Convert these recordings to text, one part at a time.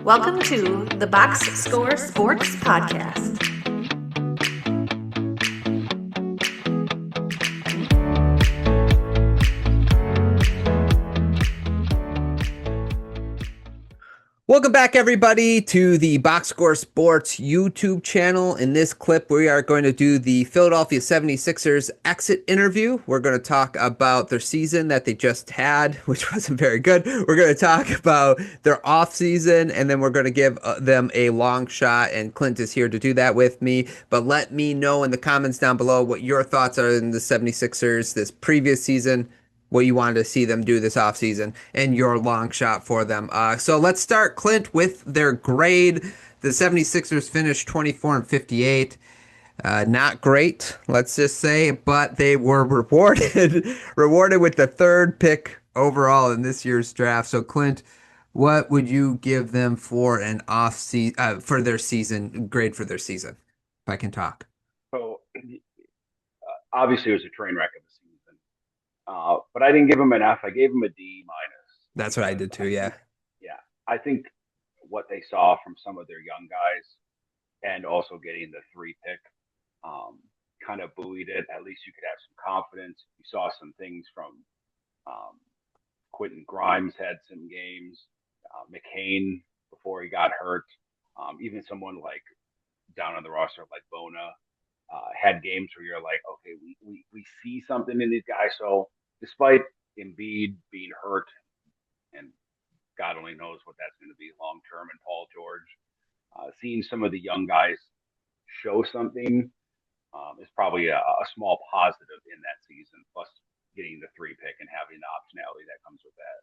Welcome to the Box Score Sports Podcast. Welcome back, everybody, to the Box Score Sports YouTube channel. In this clip, we are going to do the Philadelphia 76ers exit interview. We're going to talk about their season that they just had, which wasn't very good. We're going to talk about their offseason, and then we're going to give them a long shot, and Clint is here to do that with me. But let me know in the comments down below what your thoughts are in the 76ers this previous season, what you wanted to see them do this offseason, and your long shot for them. So let's start, Clint, with their grade. The 76ers finished 24-58. Not great, let's just say, but they were rewarded with the third pick overall in this year's draft. So, Clint, what would you give them for an for their season grade for their season, if I can talk? So obviously it was a train wreck of a season. But I didn't give him an F. I gave him a D minus. That's what I did too, yeah. I think what they saw from some of their young guys and also getting the 3 pick kind of buoyed it. At least you could have some confidence. You saw some things from Quentin Grimes had some games. McCain before he got hurt. Even someone like down on the roster like Bona had games where you're like, okay, we see something in these guys. So despite Embiid being hurt, and God only knows what that's going to be long term, and Paul George, seeing some of the young guys show something is probably a small positive in that season. Plus getting the 3 pick and having the optionality that comes with that.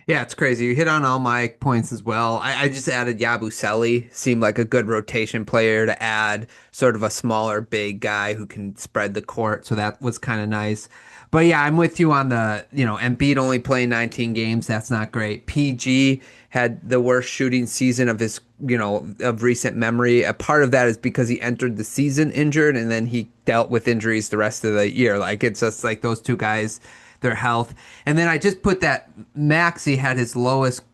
Yeah, it's crazy. You hit on all my points as well. I just added Yabusele. Seemed like a good rotation player to add, sort of a smaller, big guy who can spread the court. So that was kind of nice. But yeah, I'm with you on Embiid only playing 19 games. That's not great. PG had the worst shooting season of his, of recent memory. A part of that is because he entered the season injured and then he dealt with injuries the rest of the year. Like it's just like those two guys, their health. And then I just put that Maxey had his lowest,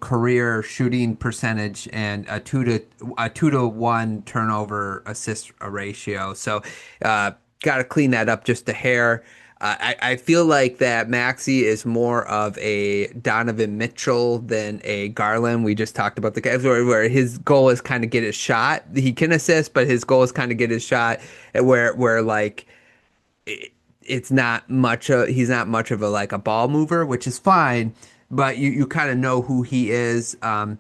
career shooting percentage and a 2-to-1 turnover assist ratio. So, got to clean that up just a hair. I feel like that Maxey is more of a Donovan Mitchell than a Garland. We just talked about the guys where his goal is kind of get his shot. He can assist, but his goal is kind of get his shot. Where like it's not much. He's not much of a like a ball mover, which is fine. But you kind of know who he is. And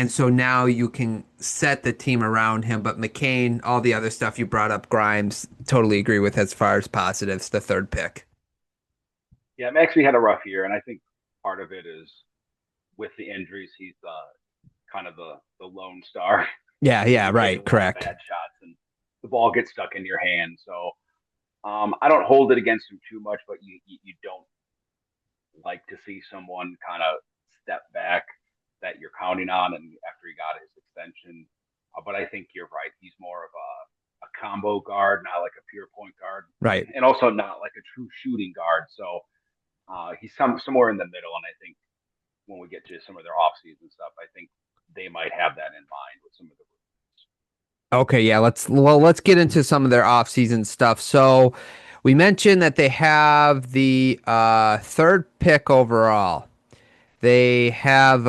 so now you can set the team around him. But McCain, all the other stuff you brought up, Grimes, totally agree with as far as positives, the third pick. Yeah, Maxey had a rough year, and I think part of it is with the injuries, he's kind of the lone star. Yeah, right, correct. Bad shots, and the ball gets stuck in your hand. So I don't hold it against him too much, but you don't like to see someone kind of step back that you're counting on, and after he got his extension. But I think you're right. He's more of a combo guard, not like a pure point guard, Right. and also not like a true shooting guard. So he's somewhere in the middle, and I think when we get to some of their offseason stuff, I think they might have that in mind with some of the. Okay, yeah, let's get into some of their offseason stuff. So we mentioned that they have the third pick overall. They have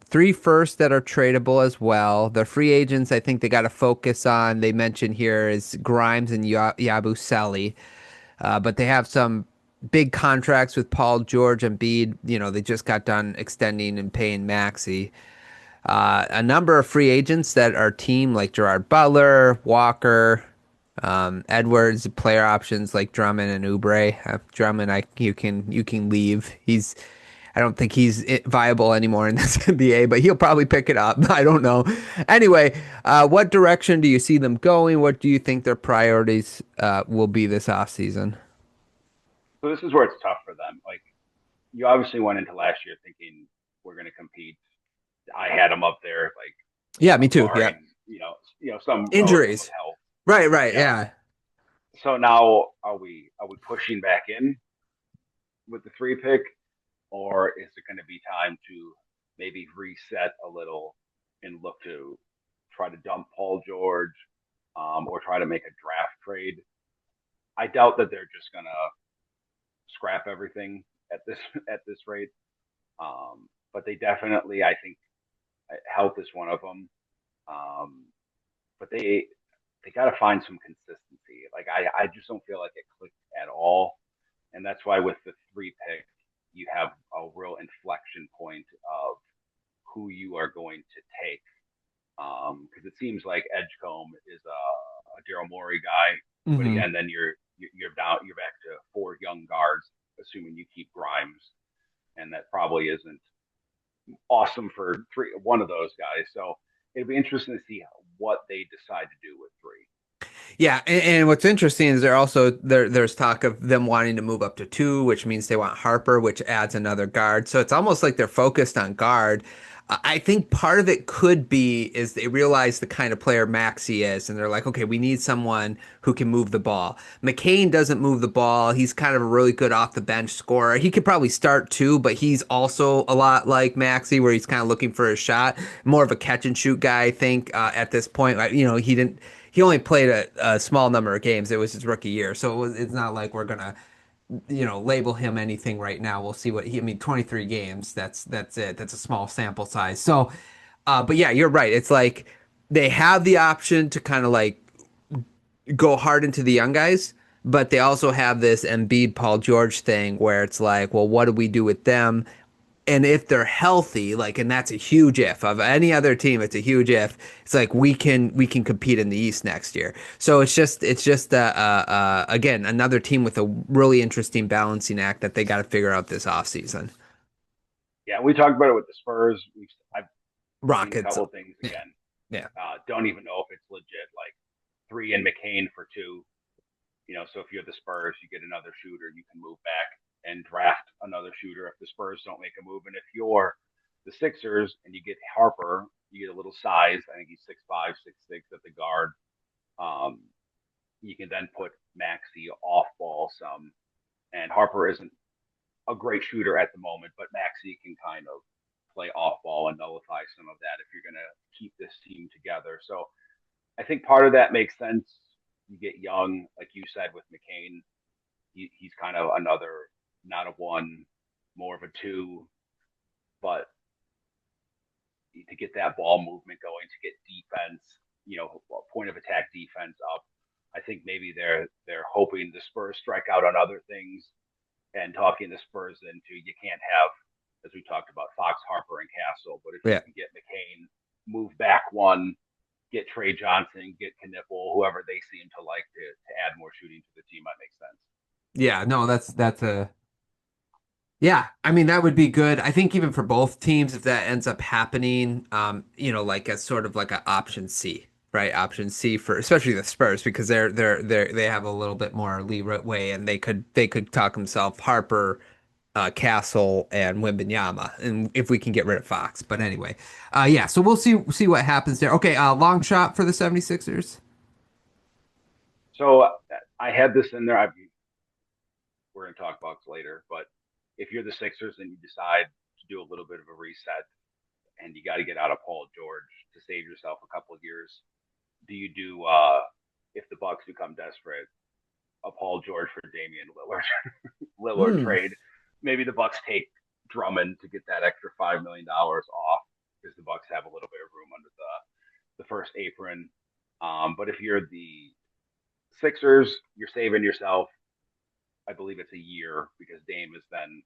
3 firsts that are tradable as well. The free agents, I think they got to focus on. They mentioned here is Grimes and Yabusele, but they have some big contracts with Paul George and Embiid. They just got done extending and paying Maxey. A number of free agents that are team like Gerard Butler, Walker, Edwards, player options like Drummond and Oubre. Drummond, you can leave. I don't think he's viable anymore in this NBA, but he'll probably pick it up. I don't know. Anyway, what direction do you see them going? What do you think their priorities will be this offseason? So this is where it's tough for them. Like you obviously went into last year thinking we're going to compete. I had them up there, like yeah, me too. Barring, Yeah, some injuries. Health. Right. Yeah. So now are we pushing back in with the 3 pick, or is it going to be time to maybe reset a little and look to try to dump Paul George, or try to make a draft trade. I doubt that they're just gonna scrap everything at this at this rate. But they definitely, I think, health is one of them. Um, but they got to find some consistency. Like I just don't feel like it clicked at all, and that's why with the three pick, you have a real inflection point of who you are going to take. Because it seems like Edgecombe is a Daryl Morey guy, but Hmm. again, then you're back to four young guards, assuming you keep Grimes, and that probably isn't awesome for one of those guys. So it'd be interesting to see what they decide to do with three. Yeah, and what's interesting is there's talk of them wanting to move up to two, which means they want Harper, which adds another guard. So it's almost like they're focused on guard. I think part of it could be is they realize the kind of player Maxey is, and they're like, okay, we need someone who can move the ball. McCain doesn't move the ball. He's kind of a really good off the bench scorer. He could probably start too, but he's also a lot like Maxey, where he's kind of looking for a shot, more of a catch and shoot guy, I think, at this point. He only played a small number of games. It was his rookie year, so it's not like we're gonna, label him anything right now. We'll see what he. I mean, 23 games. That's it. That's a small sample size. So, but yeah, you're right. It's like they have the option to kind of like go hard into the young guys, but they also have this Embiid, Paul George thing where it's like, well, what do we do with them? And if they're healthy, like, and that's a huge if of any other team, it's a huge if. It's like we can compete in the East next year. So it's just again another team with a really interesting balancing act that they got to figure out this offseason. Yeah, we talked about it with the Spurs. I've seen a Rockets, couple of things yeah, again. yeah, Don't even know if it's legit. Like three and McCain for two. So if you're the Spurs, you get another shooter, you can move back and draft another shooter if the Spurs don't make a move. And if you're the Sixers and you get Harper, you get a little size. I think he's 6'5", 6'6" at the guard. Um, you can then put Maxey off ball some. And Harper isn't a great shooter at the moment, but Maxey can kind of play off ball and nullify some of that if you're going to keep this team together. So I think part of that makes sense. You get young, like you said with McCain. He's kind of another, not a one, more of a two, but to get that ball movement going, to get defense, point of attack defense up. I think maybe they're hoping the Spurs strike out on other things and talking the Spurs into you can't have, as we talked about, Fox, Harper, and Castle, but if you yeah. can get McCain, move back one, get Trey Johnson, get Knipple, whoever they seem to like to add more shooting to the team, might make sense. Yeah, no, that's a yeah, I mean that would be good. I think even for both teams, if that ends up happening, like as sort of like an option C, right? Option C for especially the Spurs because they have a little bit more leeway and they could talk themselves Harper, Castle, and Wembanyama, and if we can get rid of Fox. But anyway, yeah. So we'll see what happens there. Okay, long shot for the 76ers. So I had this in there. We're going to talk Bucks later, but if you're the Sixers and you decide to do a little bit of a reset and you got to get out of Paul George to save yourself a couple of years, do you do if the Bucks become desperate, a Paul George for Damian Lillard Hmm. trade? Maybe the Bucks take Drummond to get that extra $5 million off because the Bucks have a little bit of room under the first apron. But if you're the Sixers, you're saving yourself. I believe it's a year because Dame is then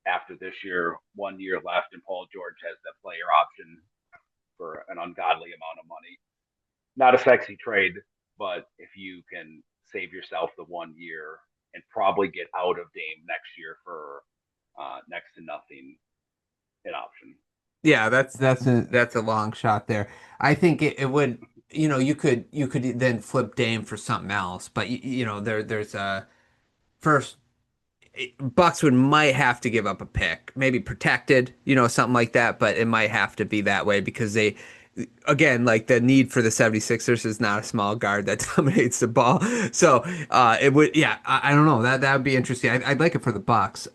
after this year, 1 year left, and Paul George has that player option for an ungodly amount of money. Not a sexy trade, but if you can save yourself the 1 year and probably get out of Dame next year for next to nothing, an option. Yeah, that's a long shot there. I think it would, you could then flip Dame for something else, but there's a first Bucks would might have to give up a pick, maybe protected, something like that, but it might have to be that way because they again, like the need for the 76ers is not a small guard that dominates the ball. So, it would yeah, I don't know. That would be interesting. I'd like it for the Bucks.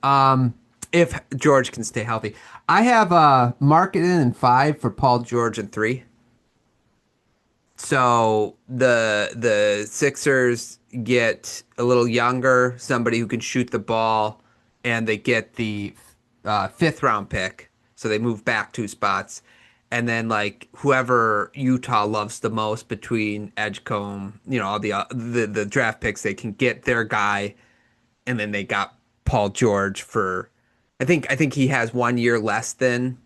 if George can stay healthy. I have Markkanen in 5 for Paul George in 3. So the Sixers get a little younger, somebody who can shoot the ball, and they get the 5th round pick. So they move back 2 spots, and then like whoever Utah loves the most between Edgecombe, all the draft picks, they can get their guy, and then they got Paul George for. I think he has 1 year less than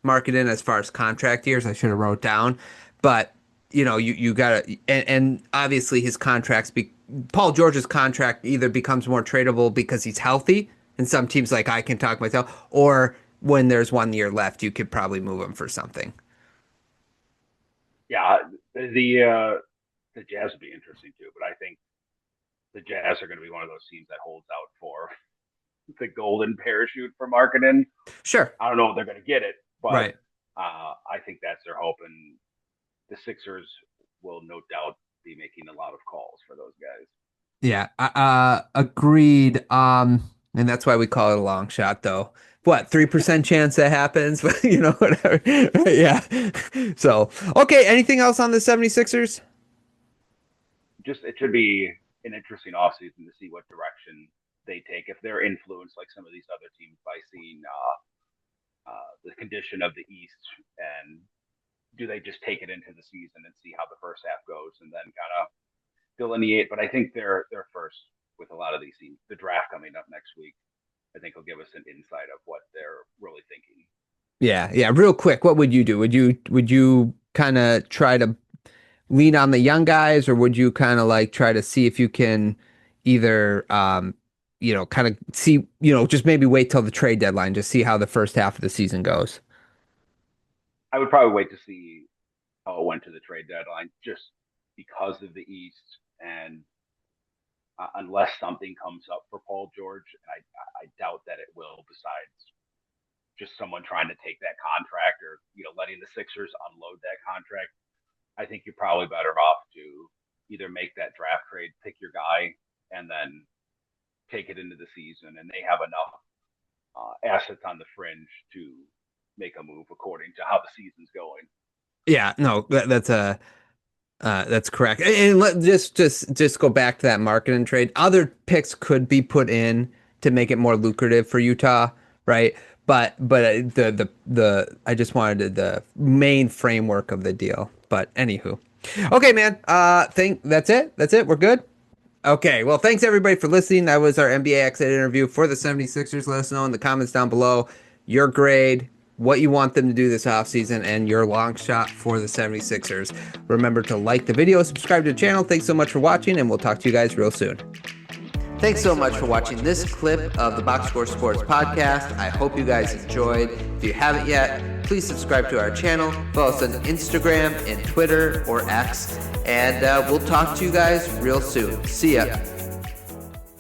Marketing as far as contract years. I should have wrote down, but you gotta, and obviously his Paul George's contract either becomes more tradable because he's healthy, and some teams like I can talk myself, or when there's 1 year left, you could probably move him for something. Yeah, the Jazz would be interesting too, but I think the Jazz are going to be one of those teams that holds out for the golden parachute for Markkanen. Sure. I don't know if they're going to get it, but right. I think that's their hope, and the Sixers will no doubt be making a lot of calls for those guys. Yeah, agreed. And that's why we call it a long shot, though. What, 3% chance that happens? Whatever. Yeah. So, okay, anything else on the 76ers? Just, it should be an interesting offseason to see what direction they take. If they're influenced like some of these other teams by seeing the condition of the East, and do they just take it into the season and see how the first half goes and then kind of delineate? But I think they're first with a lot of these teams. The draft coming up next week, I think, will give us an insight of what they're really thinking. Yeah. Real quick, what would you do? Would you kind of try to lean on the young guys, or would you kind of like try to see if you can either kind of see, just maybe wait till the trade deadline, just see how the first half of the season goes? I would probably wait to see how it went to the trade deadline, just because of the East, and unless something comes up for Paul George, I doubt that it will, besides just someone trying to take that contract, or letting the Sixers unload that contract. I think you're probably better off to either make that draft trade, pick your guy, and then take it into the season, and they have enough assets on the fringe to make a move according to how the season's going. Yeah, no, that's correct. And let just go back to that Markkanen trade. Other picks could be put in to make it more lucrative for Utah, right? But the I just wanted the main framework of the deal. But anywho, okay, man. That's it. That's it. We're good. Okay. Well, thanks everybody for listening. That was our NBA Exit interview for the 76ers. Let us know in the comments down below your grade, what you want them to do this offseason, and your long shot for the 76ers. Remember to like the video, subscribe to the channel. Thanks so much for watching, and we'll talk to you guys real soon. Thanks so much for watching this clip of the Box Score Sports Podcast. I hope you guys enjoyed. If you haven't yet, please subscribe to our channel. Follow us on Instagram and Twitter or X. And we'll talk to you guys real soon. See ya.